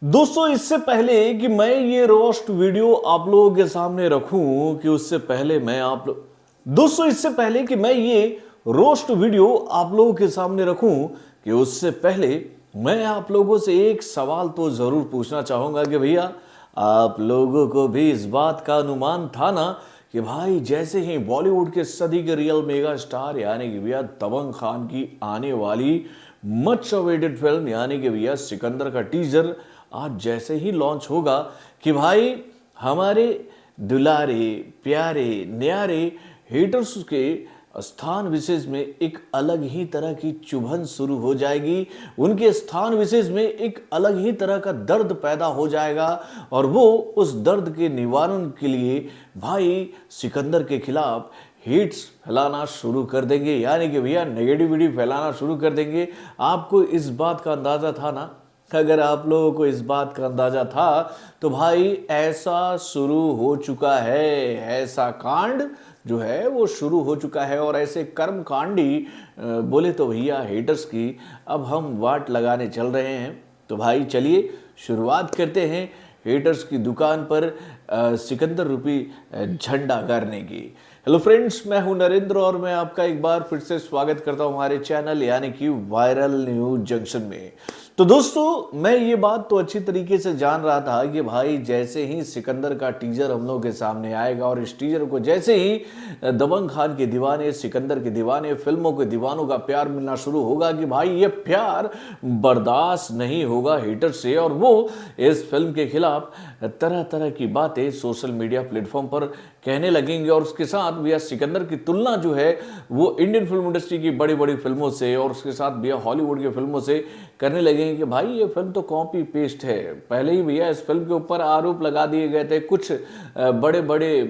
दोस्तों इससे पहले कि मैं ये रोस्ट वीडियो आप लोगों के सामने रखूं कि उससे पहले मैं आप दोस्तों इससे पहले कि मैं ये रोस्ट वीडियो आप लोगों के सामने रखूं कि उससे पहले मैं आप लोगों से एक सवाल तो जरूर पूछना चाहूंगा कि भैया आप लोगों को भी इस बात का अनुमान था ना कि भाई जैसे ही बॉलीवुड के सदी के रियल मेगा स्टार यानी कि भैया दबंग खान की आने वाली मच अवेटेड फिल्म यानी कि भैया सिकंदर का टीजर आज जैसे ही लॉन्च होगा कि भाई हमारे दुलारे प्यारे न्यारे हेटर्स के स्थान विशेष में एक अलग ही तरह की चुभन शुरू हो जाएगी। उनके स्थान विशेष में एक अलग ही तरह का दर्द पैदा हो जाएगा और वो उस दर्द के निवारण के लिए भाई सिकंदर के खिलाफ हेट्स फैलाना शुरू कर देंगे, यानी कि भैया नेगेटिविटी फैलाना शुरू कर देंगे। आपको इस बात का अंदाजा था ना? अगर आप लोगों को इस बात का अंदाजा था तो भाई ऐसा शुरू हो चुका है, ऐसा कांड जो है वो शुरू हो चुका है और ऐसे कर्म कांडी बोले तो भैया हेटर्स की अब हम वाट लगाने चल रहे हैं। तो भाई चलिए शुरुआत करते हैं हेटर्स की दुकान पर सिकंदर रूपी झंडा गाड़ने की। हेलो फ्रेंड्स, मैं हूं नरेंद्र और मैं आपका एक बार फिर से स्वागत करता हूं हमारे चैनल यानी कि वायरल न्यूज जंक्शन में। तो दोस्तों मैं ये बात तो अच्छी तरीके से जान रहा था कि भाई जैसे ही सिकंदर का टीजर हम लोग के सामने आएगा और इस टीजर को जैसे ही दबंग खान के दीवाने, सिकंदर के दीवाने, फिल्मों के दीवानों का प्यार मिलना शुरू होगा कि भाई ये प्यार बर्दाश्त नहीं होगा हेटर से और वो इस फिल्म के खिलाफ तरह तरह की बातें सोशल मीडिया प्लेटफॉर्म पर कहने लगेंगे और उसके साथ भैया सिकंदर की तुलना जो है वो इंडियन फिल्म इंडस्ट्री की बड़ी बड़ी फिल्मों से और उसके साथ भैया हॉलीवुड की फिल्मों से करने लगेंगे कि भाई ये फिल्म तो कॉपी पेस्ट है। पहले ही भैया इस फिल्म के ऊपर आरोप लगा दिए गए थे कुछ बड़े बड़े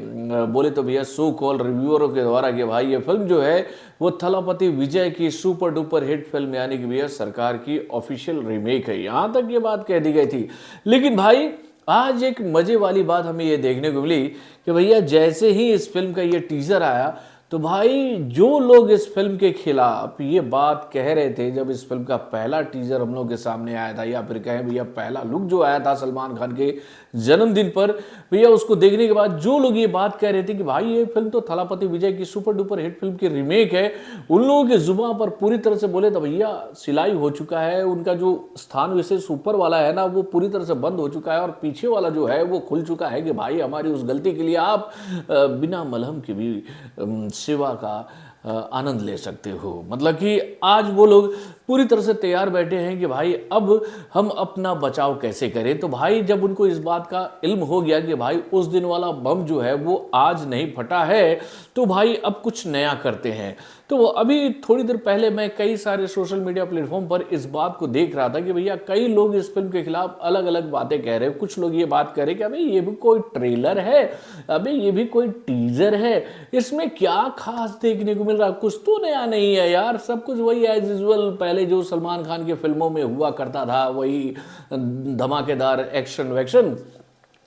बोले तो भैया सो कॉल रिव्यूअरों के द्वारा कि भाई ये फिल्म जो है वो थलापति विजय की सुपर डुपर हिट फिल्म यानी कि भैया सरकार की ऑफिशियल रीमेक है, यहां तक ये बात कह दी गई थी। लेकिन भाई आज एक मजे वाली बात हमें ये देखने को मिली कि भैया जैसे ही इस फिल्म का ये टीजर आया तो भाई जो लोग इस फिल्म के खिलाफ ये बात कह रहे थे जब इस फिल्म का पहला टीजर हम लोग के सामने आया था या फिर कहें भैया पहला लुक जो आया था सलमान खान के जन्मदिन पर, भैया उसको देखने के बाद जो लोग ये बात कह रहे थे कि भाई ये फिल्म तो थलापति विजय की सुपर डुपर हिट फिल्म की रीमेक है, उन लोगों के जुबान पर पूरी तरह से बोले तो भैया सिलाई हो चुका है। उनका जो स्थान विशेष ऊपर वाला है ना वो पूरी तरह से बंद हो चुका है और पीछे वाला जो है वो खुल चुका है कि भाई हमारी उस गलती के लिए आप बिना मलहम के भी सेवा का आनंद ले सकते हो। मतलब कि आज वो लोग पूरी तरह से तैयार बैठे हैं कि भाई अब हम अपना बचाव कैसे करें। तो भाई जब उनको इस बात का इल्म हो गया कि भाई उस दिन वाला बम जो है वो आज नहीं फटा है तो भाई अब कुछ नया करते हैं। तो अभी थोड़ी देर पहले मैं कई सारे सोशल मीडिया प्लेटफॉर्म पर इस बात को देख रहा था कि भैया कई लोग इस फिल्म के खिलाफ अलग अलग बातें कह रहे हैं। कुछ लोग ये बात कह रहे हैं कि अबे ये भी कोई ट्रेलर है, अबे ये भी कोई टीजर है, इसमें क्या खास देखने को मिल रहा, कुछ तो नया नहीं है यार, सब कुछ वही एज यूजुअल पहले जो सलमान खान के फिल्मों में हुआ करता था वही धमाकेदार एक्शन वैक्शन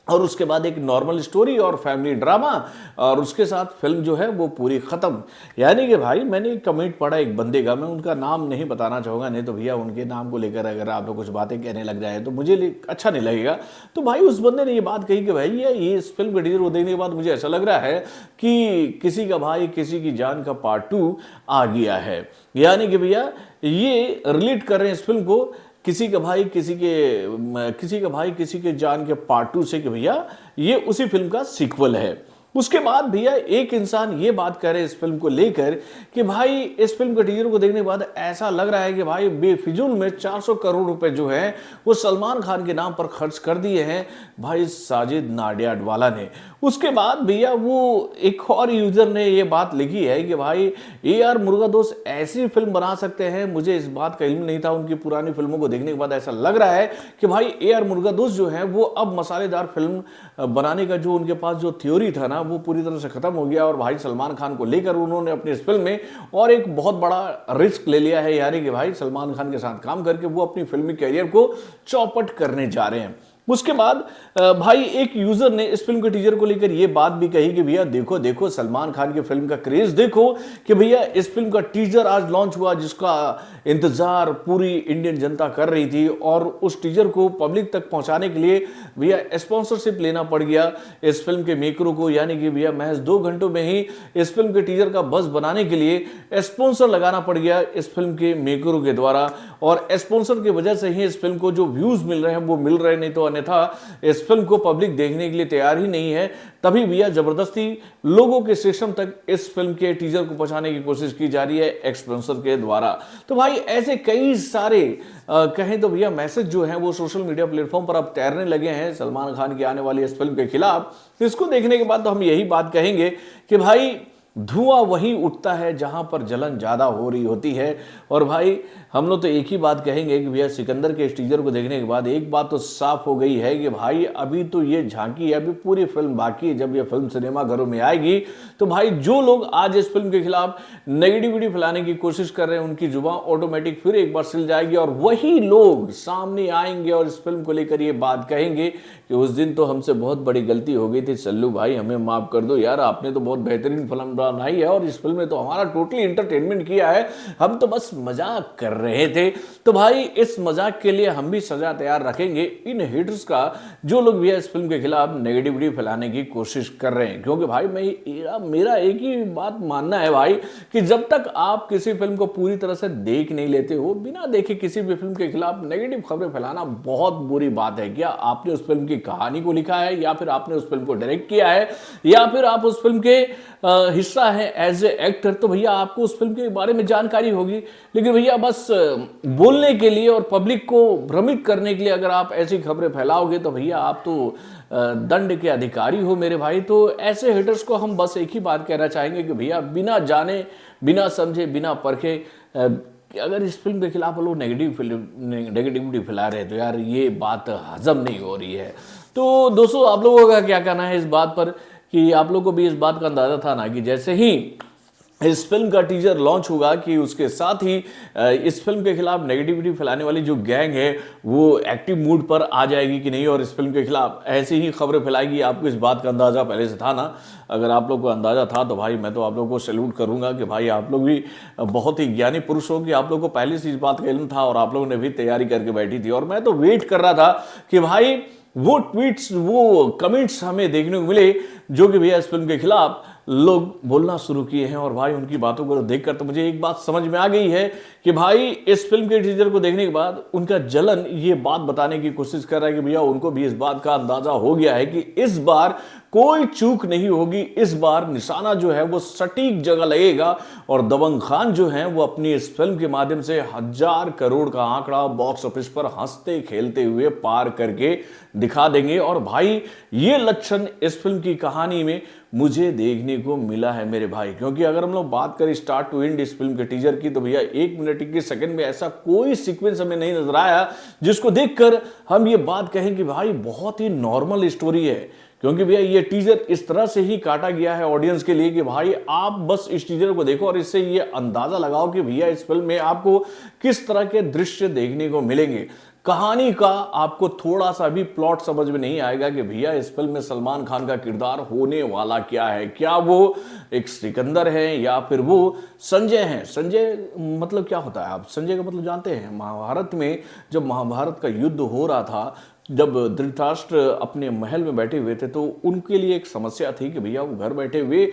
और उसके बाद एक नॉर्मल स्टोरी और फैमिली ड्रामा और उसके साथ फिल्म जो है वो पूरी खत्म। यानी कि भाई मैंने एक कमेंट पढ़ा एक बंदे का, मैं उनका नाम नहीं बताना चाहूँगा नहीं तो भैया उनके नाम को लेकर अगर आप लोग कुछ बातें कहने लग जाए तो मुझे अच्छा नहीं लगेगा। तो भाई उस बंदे ने ये बात कही कि भाई ये इस फिल्म का टीजर को देखने के बाद मुझे ऐसा लग रहा है कि किसी का भाई किसी की जान का पार्ट 2 आ गया है। यानी कि भैया ये रिलेट कर रहे हैं इस फिल्म को किसी का भाई किसी के जान के पार्ट 2 से कि भैया ये उसी फिल्म का सीक्वल है। उसके बाद भैया एक इंसान ये बात कर रहे हैं इस फिल्म को लेकर कि भाई इस फिल्म के टीजर को देखने के बाद ऐसा लग रहा है कि भाई बेफिजूल में 400 करोड़ रुपए जो है वो सलमान खान के नाम पर खर्च कर दिए हैं भाई साजिद नाडियाडवाला ने। उसके बाद भैया वो एक और यूजर ने ये बात लिखी है कि भाई AR मुर्गादोस ऐसी फिल्म बना सकते हैं, मुझे इस बात का इल्म नहीं था। उनकी पुरानी फिल्मों को देखने के बाद ऐसा लग रहा है कि भाई AR मुर्गादोस जो है वो अब मसालेदार फिल्म बनाने का जो उनके पास जो थ्योरी था ना वो पूरी तरह से खत्म हो गया और भाई सलमान खान को लेकर उन्होंने अपनी इस फिल्म में और एक बहुत बड़ा रिस्क ले लिया है। यानी कि भाई सलमान खान के साथ काम करके वो अपनी फिल्मी कैरियर को चौपट करने जा रहे हैं। उसके बाद भाई एक यूजर ने इस फिल्म के टीजर को लेकर यह बात भी कही कि भैया देखो देखो सलमान खान की फिल्म का क्रेज देखो कि भैया इस फिल्म का टीजर आज लॉन्च हुआ जिसका इंतजार पूरी इंडियन जनता कर रही थी और उस टीजर को पब्लिक तक पहुंचाने के लिए भैया स्पॉन्सरशिप लेना पड़ गया इस फिल्म के मेकरों को, यानी कि भैया महज 2 घंटों में ही इस फिल्म के टीजर का बस बनाने के लिए स्पॉन्सर लगाना पड़ गया इस फिल्म के मेकरों के द्वारा और स्पॉन्सर की वजह से ही इस फिल्म को जो व्यूज मिल रहे हैं वो मिल रहे, नहीं तो अन्यथा इस फिल्म को पब्लिक देखने के लिए तैयार ही नहीं है। तभी भैया जबरदस्ती लोगों के सिस्टम तक इस फिल्म के टीजर को पहुंचाने की कोशिश की जा रही है स्पॉन्सर के द्वारा। तो भाई ऐसे कई सारे कहें तो भैया मैसेज जो है वो सोशल मीडिया प्लेटफॉर्म पर अब तैरने लगे हैं सलमान खान की आने वाली इस फिल्म के खिलाफ। इसको देखने के बाद तो हम यही बात कहेंगे कि भाई धुआं वहीं उठता है जहां पर जलन ज्यादा हो रही होती है। और भाई हम लोग तो एक ही बात कहेंगे कि भैया सिकंदर के इस टीजर को देखने के बाद एक बात तो साफ हो गई है कि भाई अभी तो ये झांकी है, अभी पूरी फिल्म बाकी है। जब ये फिल्म सिनेमा घरों में आएगी तो भाई जो लोग आज इस फिल्म के खिलाफ नेगेटिविटी फैलाने की कोशिश कर रहे हैं उनकी जुबान ऑटोमेटिक फिर एक बार सिल जाएगी और वही लोग सामने आएंगे और इस फिल्म को लेकर ये बात कहेंगे कि उस दिन तो हमसे बहुत बड़ी गलती हो गई थी, सल्लू भाई हमें माफ कर दो यार, आपने तो बहुत बेहतरीन फिल्म बनाई है और इस फिल्म में तो हमारा टोटली इंटरटेनमेंट किया है, हम तो बस मजाक कर रहे थे। तो भाई इस मजाक के लिए हम भी सजा तैयार रखेंगे इन हेटर्स का जो लोग भी इस फिल्म के खिलाफ नेगेटिविटी फैलाने की कोशिश कर रहे हैं। क्योंकि भाई मेरा एक ही बात मानना है भाई कि जब तक आप किसी फिल्म को पूरी तरह से देख नहीं लेते हो, बिना देखे किसी भी फिल्म के खिलाफ नेगेटिव खबरें फैलाना बहुत बुरी बात है। क्या आपने उस फिल्म की कहानी को लिखा है या फिर आपने उस फिल्म को डायरेक्ट किया है या फिर आप उस फिल्म के हिस्सा है एज ए एक्टर, तो भैया आपको उस फिल्म के बारे में जानकारी होगी। लेकिन भैया बस बोलने के लिए और पब्लिक को भ्रमित करने के लिए अगर आप ऐसी खबरें फैलाओगे तो भैया आप तो दंड के अधिकारी हो मेरे भाई। तो ऐसे हेटर्स को हम बस एक ही बात कहना चाहेंगे कि भैया बिना जाने बिना समझे बिना परखे अगर इस फिल्म के खिलाफ लोग नेगेटिविटी फैला रहे हैं तो यार ये बात हजम नहीं हो रही है। तो दोस्तों आप लोगों का क्या कहना है इस बात पर कि आप लोगों को भी इस बात का अंदाजा था ना कि जैसे ही इस फिल्म का टीजर लॉन्च होगा कि उसके साथ ही इस फिल्म के खिलाफ नेगेटिविटी फैलाने वाली जो गैंग है वो एक्टिव मूड पर आ जाएगी कि नहीं और इस फिल्म के खिलाफ ऐसी ही खबरें फैलाएगी। आपको इस बात का अंदाजा पहले से था ना? अगर आप लोग को अंदाजा था तो भाई मैं तो आप लोगों को सैल्यूट करूंगा कि भाई आप लोग भी बहुत ही ज्ञानी पुरुष हो कि आप लोग को पहले से इस बात का इल्म था और आप लोगों ने भी तैयारी करके बैठी थी। और मैं तो वेट कर रहा था कि भाई वो ट्वीट्स वो कमेंट्स हमें देखने को मिले जो कि भैया इस फिल्म के खिलाफ लोग बोलना शुरू किए हैं। और भाई उनकी बातों को देखकर तो मुझे एक बात समझ में आ गई है कि भाई इस फिल्म के टीजर को देखने के बाद उनका जलन ये बात बताने की कोशिश कर रहा है कि भैया उनको भी इस बात का अंदाजा हो गया है कि इस बार कोई चूक नहीं होगी, इस बार निशाना जो है वो सटीक जगह लगेगा और दबंग खान जो है वो अपनी इस फिल्म के माध्यम से 1000 करोड़ का आंकड़ा बॉक्स ऑफिस पर हंसते खेलते हुए पार करके दिखा देंगे। और भाई ये लक्षण इस फिल्म की कहानी में मुझे देखने को मिला है मेरे भाई। क्योंकि अगर हम लोग बात करें स्टार्ट टू एंड इस फिल्म के टीजर की तो भैया 1 मिनट 21 सेकंड में ऐसा कोई सीक्वेंस हमें नहीं नजर आया जिसको देखकर हम ये बात कहें कि भाई बहुत ही नॉर्मल स्टोरी है। क्योंकि भैया ये टीजर इस तरह से ही काटा गया है ऑडियंस के लिए कि भाई आप बस इस टीजर को देखो और इससे ये अंदाजा लगाओ कि भैया इस फिल्म में आपको किस तरह के दृश्य देखने को मिलेंगे। कहानी का आपको थोड़ा सा भी प्लॉट समझ में नहीं आएगा कि भैया इस फिल्म में सलमान खान का किरदार होने वाला क्या है। क्या वो एक सिकंदर है या फिर वो संजय हैं? संजय मतलब क्या होता है? आप संजय का मतलब जानते हैं? महाभारत में जब महाभारत का युद्ध हो रहा था, जब धृतराष्ट्र अपने महल में बैठे हुए थे तो उनके लिए एक समस्या थी कि भैया वो घर बैठे हुए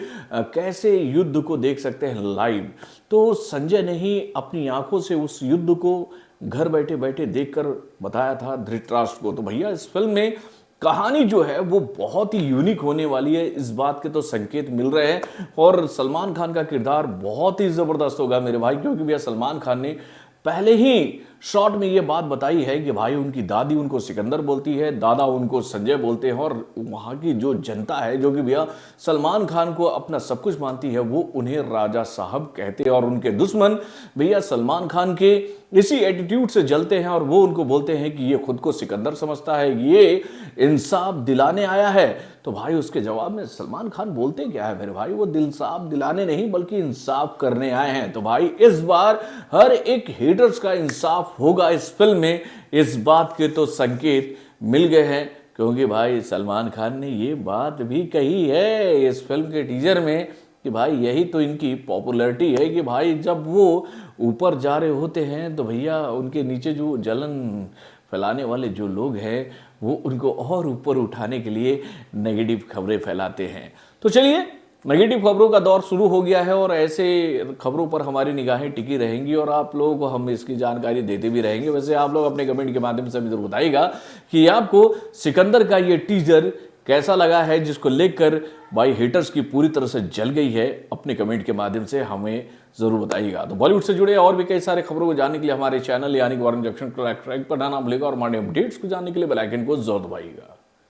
कैसे युद्ध को देख सकते हैं लाइव। तो संजय ने ही अपनी आंखों से उस युद्ध को घर बैठे बैठे देखकर बताया था धृतराष्ट्र को। तो भैया इस फिल्म में कहानी जो है वो बहुत ही यूनिक होने वाली है, इस बात के तो संकेत मिल रहे हैं। और सलमान खान का किरदार बहुत ही जबरदस्त होगा मेरे भाई। क्योंकि भैया सलमान खान ने पहले ही शॉर्ट में ये बात बताई है कि भाई उनकी दादी उनको सिकंदर बोलती है, दादा उनको संजय बोलते हैं और वहाँ की जो जनता है जो कि भैया सलमान खान को अपना सब कुछ मानती है वो उन्हें राजा साहब कहते हैं। और उनके दुश्मन भैया सलमान खान के इसी एटीट्यूड से जलते हैं और वो उनको बोलते हैं कि ये खुद को सिकंदर समझता है, ये इंसाफ दिलाने आया है। तो भाई उसके जवाब में सलमान खान बोलते क्या है मेरे भाई? वो इंसाफ दिलाने नहीं बल्कि इंसाफ करने आए हैं। तो भाई इस बार हर एक हेटर्स का इंसाफ होगा इस फिल्म में, इस बात के तो संकेत मिल गए हैं, क्योंकि भाई सलमान खान ने ये बात भी कही है इस फिल्म के टीजर में कि भाई यही तो इनकी पॉपुलैरिटी है कि भाई जब वो ऊपर जा रहे होते हैं तो भैया उनके नीचे जो जलन फैलाने वाले जो लोग हैं वो उनको और ऊपर उठाने के लिए नेगेटिव खबरें फैलाते हैं। तो चलिए, नेगेटिव खबरों का दौर शुरू हो गया है और ऐसे खबरों पर हमारी निगाहें टिकी रहेंगी और आप लोगों को हम इसकी जानकारी देते भी रहेंगे। वैसे आप लोग अपने कमेंट के माध्यम से जरूर बताइएगा कि आपको सिकंदर का ये टीजर कैसा लगा है, जिसको लेकर भाई हेटर्स की पूरी तरह से जल गई है। अपने कमेंट के माध्यम से हमें जरूर बताइएगा। तो बॉलीवुड से जुड़े और भी कई सारे खबरों को जानने के लिए हमारे चैनल यानी कि वारन जंक्शन को सब्सक्राइब करना ना भूलिएगा और हमारे अपडेट्स को जानने के लिए बेल आइकन को जरूर दबाइएगा।